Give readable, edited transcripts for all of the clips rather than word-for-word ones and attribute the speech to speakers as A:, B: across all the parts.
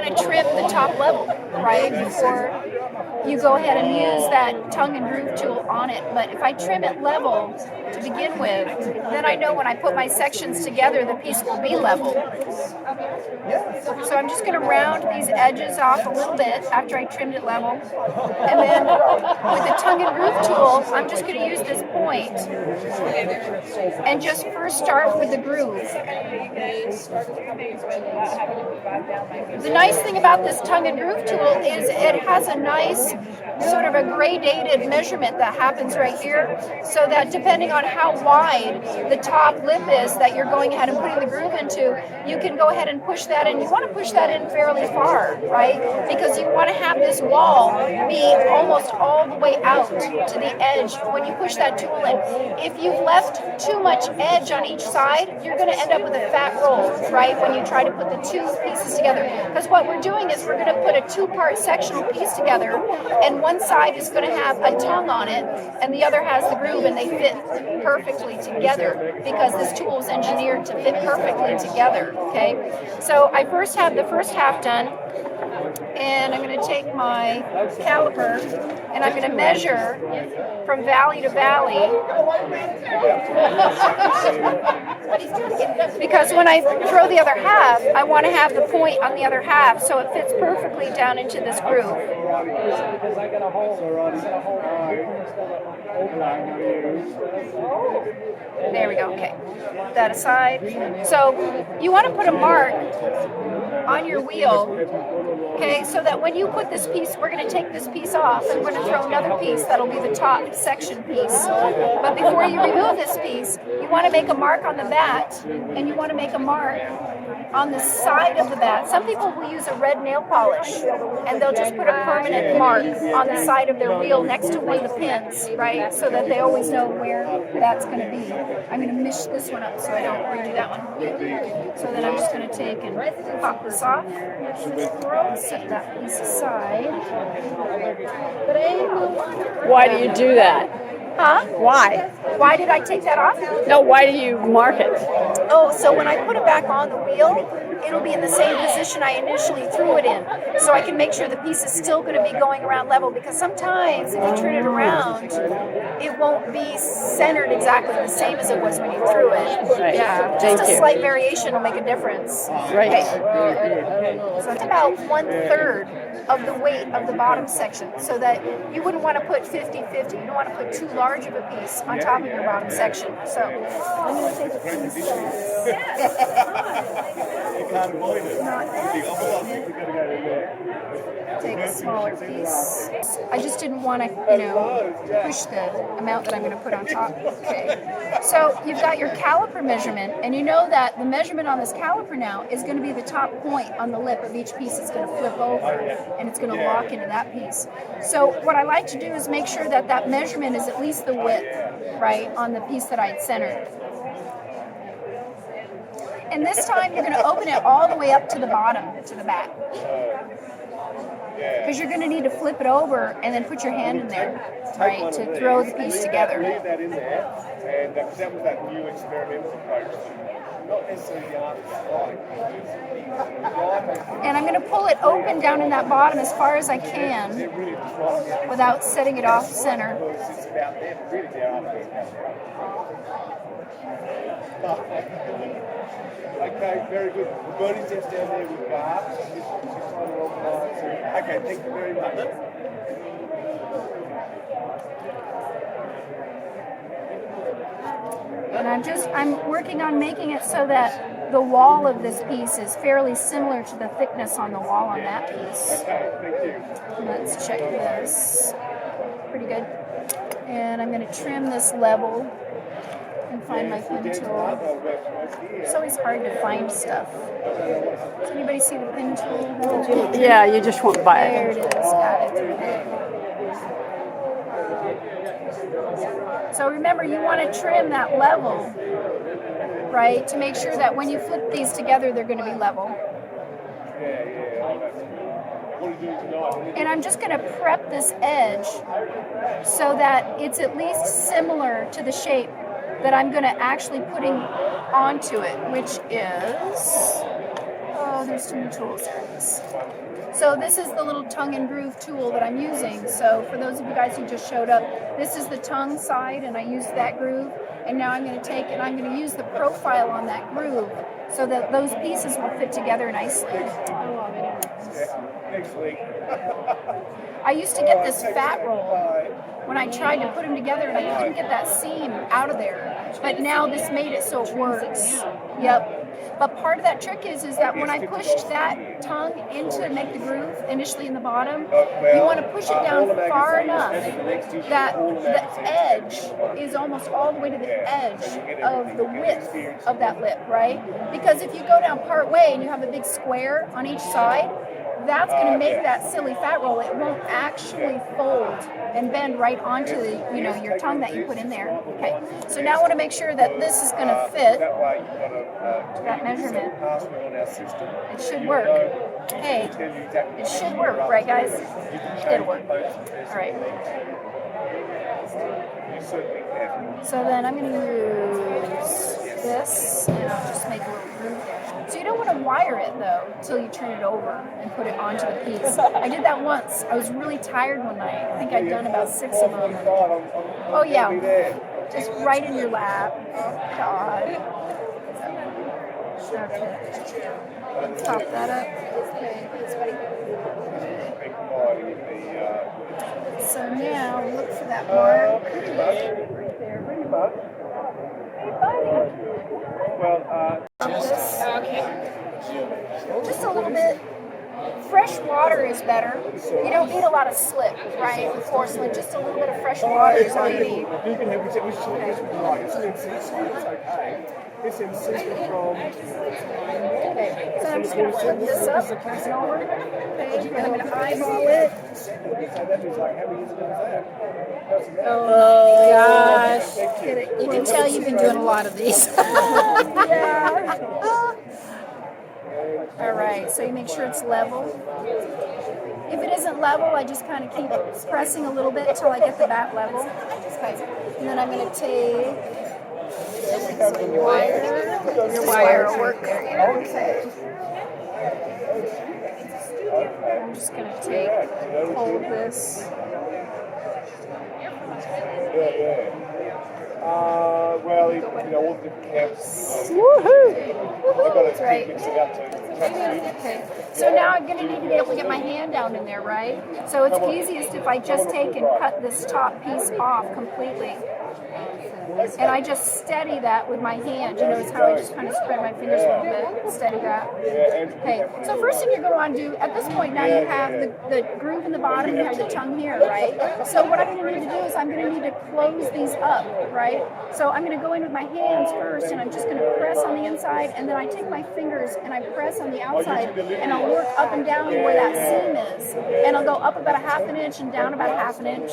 A: want to trim the top level, right, before you go ahead and use that tongue and groove tool on it. But if I trim it level to begin with, then I know when I put my sections together, the piece will be level. So I'm just going to round these edges off a little bit after I trimmed it level. And then with the tongue and groove tool, I'm just going to use this point and just first start with the groove. The nice thing about this tongue and groove tool is it has a nice sort of a gradated measurement that happens right here, so that depending on how wide the top lip is that you're going ahead and putting the groove into, you can go ahead and push that in. You want to push that in fairly far, right? Because you want to have this wall be almost all the way out to the edge when you push that tool in. If you've left too much edge on each side, you're going to end up with a fat roll, right, when you try to put the two pieces together. Because what we're doing is we're going to put a two-part sectional piece together, and one side is going to have a tongue on it, and the other has the groove, and they fit perfectly together because this tool is engineered to fit perfectly together, okay? So I first have the first half done, and I'm going to take my caliper, and I'm going to measure from valley to valley. Because when I throw the other half, I want to have the point on the other half so it fits perfectly down into this groove. There we go, okay. Put that aside. So you want to put a mark on your wheel, okay, so that when you put this piece, we're going to take this piece off and we're going to throw another piece that'll be the top section piece. But before you remove this piece, you want to make a mark on the bat, and you want to make a mark on the side of the bat. Some people will use a red nail polish, and they'll just put a permanent mark on the side of their wheel next to one of the pins, right, so that they always know where that's going to be. I'm going to mish this one up so I don't redo that one. So then I'm just going to take and pop this off, set that piece aside.
B: Why do you do that?
A: Huh?
B: Why?
A: Why did I take that off?
B: No, why do you mark it?
A: Oh, so when I put it back on the wheel, it'll be in the same position I initially threw it in. So I can make sure the piece is still going to be going around level, because sometimes if you turn it around, it won't be centered exactly the same as it was when you threw it.
B: Right.
A: Yeah, just a slight variation will make a difference.
B: Right.
A: Okay. So it's about 1/3 of the weight of the bottom section, so that you wouldn't want to put 50-50. You don't want to put too large of a piece on top of your bottom section. So I'm going to take a piece. Take a smaller piece. I just didn't want to, push the amount that I'm going to put on top. Okay. So you've got your caliper measurement, and you know that the measurement on this caliper now is going to be the top point on the lip of each piece. It's going to flip over, and it's going to lock into that piece. So what I like to do is make sure that that measurement is at least the width, right, on the piece that I'd centered. And this time you're going to open it all the way up to the bottom, to the back. Because you're going to need to flip it over and then put your hand in there, right, to throw the piece together.
C: Leave that in there, and that was that new experimental approach. Not necessarily the art of
A: And I'm going to pull it open down in that bottom as far as I can without setting it off center.
C: It's about them, really the art of it. Okay, very good. The birdie's just down there with Barb. She's trying to organise. Okay, thank you very much.
A: And I'm working on making it so that the wall of this piece is fairly similar to the thickness on the wall on that piece. Let's check this. Pretty good. And I'm going to trim this level and find my pin tool. It's always hard to find stuff. Does anybody see the pin tool?
B: Yeah, you just won't buy it.
A: There it is. Got it. So remember, you want to trim that level, right, to make sure that when you flip these together, they're going to be level. And I'm just going to prep this edge so that it's at least similar to the shape that I'm going to actually putting onto it, which is, there's too many tools. There it is. So this is the little tongue and groove tool that I'm using. So for those of you guys who just showed up, this is the tongue side, and I used that groove. And now I'm going to take and I'm going to use the profile on that groove so that those pieces will fit together nicely. I used to get this fat roll when I tried to put them together, and I couldn't get that seam out of there. But now this made it so it works. Yep. But part of that trick is that when I pushed that tongue in to make the groove initially in the bottom, you want to push it down far enough that the edge is almost all the way to the edge of the width of that lip, right? Because if you go down part way and you have a big square on each side, that's going to make that silly fat roll. It won't actually fold and bend right onto your tongue that you put in there. Okay, so now I want to make sure that this is going to fit that measurement. It should work. Hey, it should work, right, guys? It did work. All right. So then I'm going to use this, and I'll just make a little groove there. So you don't want to wire it though until you turn it over and put it onto the piece. I did that once. I was really tired one night. I think I'd done about 6 of them. Oh yeah, just right in your lap. God. Okay. Pop that up. So now look for that mark right there. Hey buddy. Okay. Just a little bit. Fresh water is better. You don't need a lot of slip, right? With porcelain, just a little bit of fresh water is all you need.
C: It's NCECA from.
A: Okay, so I'm just going to flip this up and over. Okay, and I'm going to eyeball it.
B: Oh gosh.
A: You can tell you've been doing a lot of these. Yeah. All right, so you make sure it's level. If it isn't level, I just kind of keep pressing a little bit until I get the back level. Okay. And then I'm going to take some wire. Your wire will work there. Yeah. Okay. I'm just going to hold this.
C: Well, all the different camps.
A: Woohoo! That's right. Okay. So now I'm going to need to be able to get my hand down in there, right? So it's easiest if I just take and cut this top piece off completely. And I just steady that with my hand. You notice how I just kind of spread my fingers a little bit, steady that. Okay, so first thing you're going to want to do, at this point now you have the groove in the bottom, you have the tongue here, right? So what I'm going to need to do is I'm going to need to close these up, right? So I'm going to go in with my hands first, and I'm just going to press on the inside, and then I take my fingers and I press on the outside, and I'll work up and down where that seam is. And I'll go up about a ½ inch and down about ½ inch.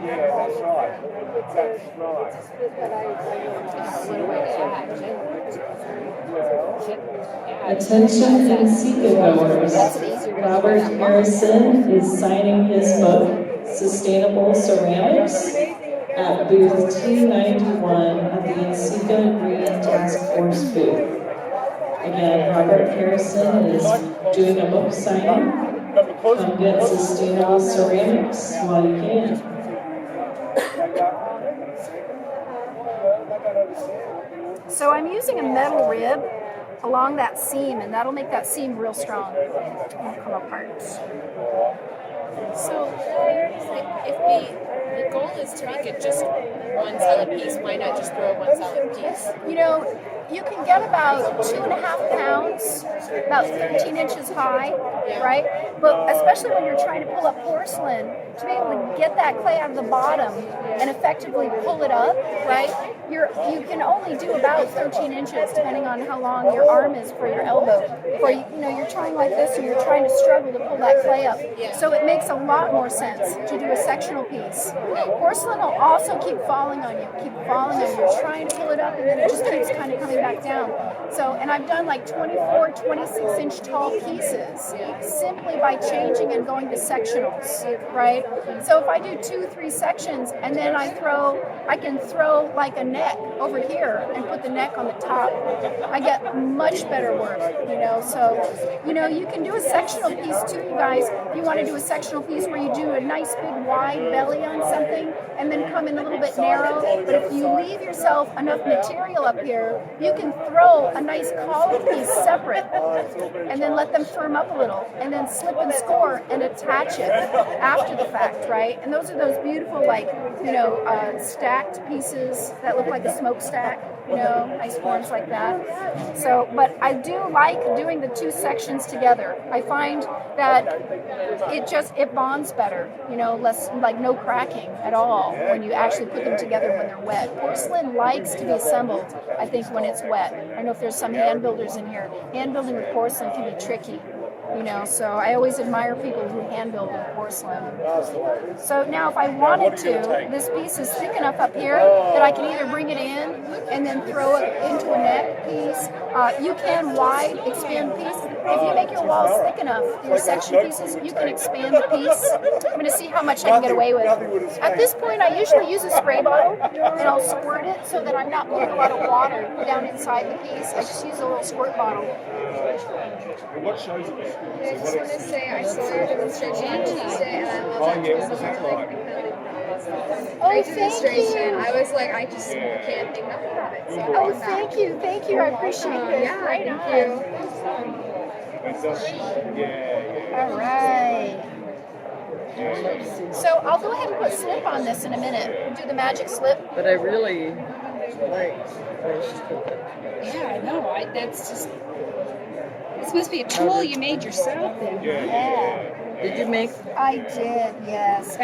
C: Yeah, that's right. That's right.
D: Attention NCECA goers. Robert Harrison is signing his book, Sustainable Ceramics, at booth T91 at the NCECA Green Task Force booth. Again, Robert Harrison is doing a book signing. Come get sustainable ceramics while you can.
A: So I'm using a metal rib along that seam, and that'll make that seam real strong. It'll come apart.
E: So if the goal is to make it just one solid piece, why not just throw one solid piece?
A: You know, you can get about 2.5 pounds, about 13 inches high, right? But especially when you're trying to pull up porcelain, to be able to get that clay out of the bottom and effectively pull it up, right? You can only do about 13 inches, depending on how long your arm is for your elbow. Or you're trying like this, and you're trying to struggle to pull that clay up. So it makes a lot more sense to do a sectional piece. Porcelain will also keep falling falling on you, keep falling on you. You're trying to pull it up and then it just keeps kind of coming back down. So, and I've done like 24, 26 inch tall pieces simply by changing and going to sectionals, right? So if I do 2-3 sections and then I can throw like a neck over here and put the neck on the top, I get much better work, you know. So, you know, you can do a sectional piece too, you guys. If you want to do a sectional piece where you do a nice big wide belly on something and then come in a little bit narrow, but if you leave yourself enough material up here, you can throw a nice collar piece separate and then let them firm up a little and then slip and score and attach it after the fact, right? And those are those beautiful, like, you know, stacked pieces that look like a smokestack, you know, nice forms like that. So, but I do like doing the two sections together. I find that it bonds better, you know, less, like no cracking at all when you actually put them together when they're wet. Porcelain likes to be assembled, I think, when it's wet. I don't know if there's some hand builders in here. Hand building with porcelain can be tricky, you know, so I always admire people who hand build with porcelain. So now if I wanted to, this piece is thick enough up here that I can either bring it in and then throw it into a neck piece. You can wide expand piece. If you make your walls thick enough, your section pieces, you can expand the piece. I'm going to see how much I can get away with. At this point, I usually use a spray bottle and I'll squirt it so that I'm not putting a lot of water down inside the piece. I just use a little squirt bottle.
C: What shows it?
E: I just want to say I saw your demonstration on Tuesday and I love that
C: What's that like?
A: Oh,
E: great
A: thank
E: demonstration.
A: you.
E: I was like, I just can't think nothing about it. So I
A: Oh,
E: went back.
A: thank you. I appreciate it.
E: Yeah,
A: Right
E: thank
A: on.
E: you.
A: All right. So I'll go ahead and put slip on this in a minute. Do the magic slip.
B: But I really like where she's put that.
F: Yeah, I know. That's just. This must be a tool you made yourself then.
A: Yeah.
B: Did you make
A: I did, yes.